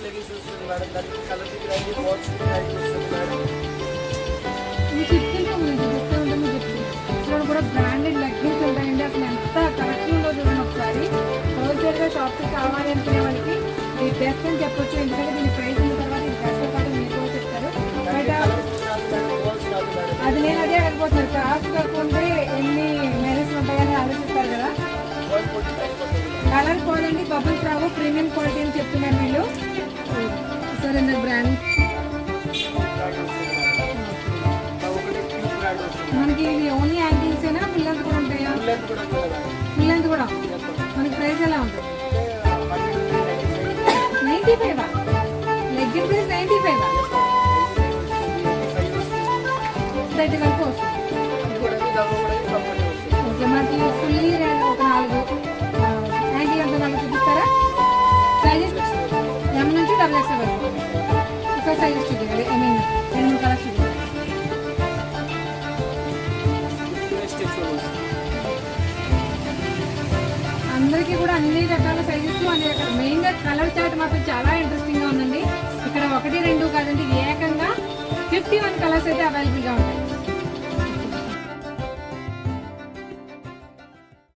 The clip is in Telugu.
లెగిన్స్ వస్తుంది మేడం, దానికి కలర్ రండి బాక్స్ వస్తుంది మేడం. ఇక్కడ కూడా బ్రాండెడ్ లెగ్గిన్స్ ఉంటాయండి. అసలు ఎంత కలెక్షన్ ఉందో చూడండి ఒకసారి. హోల్సేల్గా షాప్కి కావాలి అనుకునే వాళ్ళకి ఇది బెస్ట్ అని చెప్పొచ్చు. ఎందుకంటే దీని ప్రైస్ ఉన్న తర్వాత ఇది బెస్ట్ పాటు మీరు కూడా చెప్తారు. బయట అది నేను అదే అనుకుంటున్నాను, కాస్ట్ కాకుండా ఎన్ని మెరీస్ ఉంటాయని ఆలోచిస్తారు కదా. కలర్ పోదండి, బబుల్స్ రావు, ప్రీమియం క్వాలిటీ అని చెప్తున్నారు వీళ్ళు. సరే బ్రాండ్ మనకి ఇది ఓన్లీ యాంకిల్స్ ఏనా, పిల్లలు కూడా ఉంటాయా? పిల్లలు కూడా. మనకి ప్రైస్ ఎలా ఉంటుంది? 95 లెగ్గిన్ ప్రైస్ 95 30 వరకు వస్తుంది. ఓకే, మనకి ఫుల్లీ ఒక 4 యాంకిల్ ఎంత నాకు చూపిస్తారా? సైజెస్ M నుంచి XXL వరకు ఒక సైజెస్ చూపించాలి. ఐ మీన్ 2 కలర్స్ చూపించాలి. అందరికీ కూడా అన్ని రకాల సైజెస్, అన్ని రకాల మెయిన్గా కలర్ చార్ట్ మాత్రం చాలా ఇంట్రెస్టింగ్గా ఉందండి. ఇక్కడ 1, 2 కాదండి, ఏకంగా 51 కలర్స్ అయితే అవైలబుల్గా ఉంటాయి.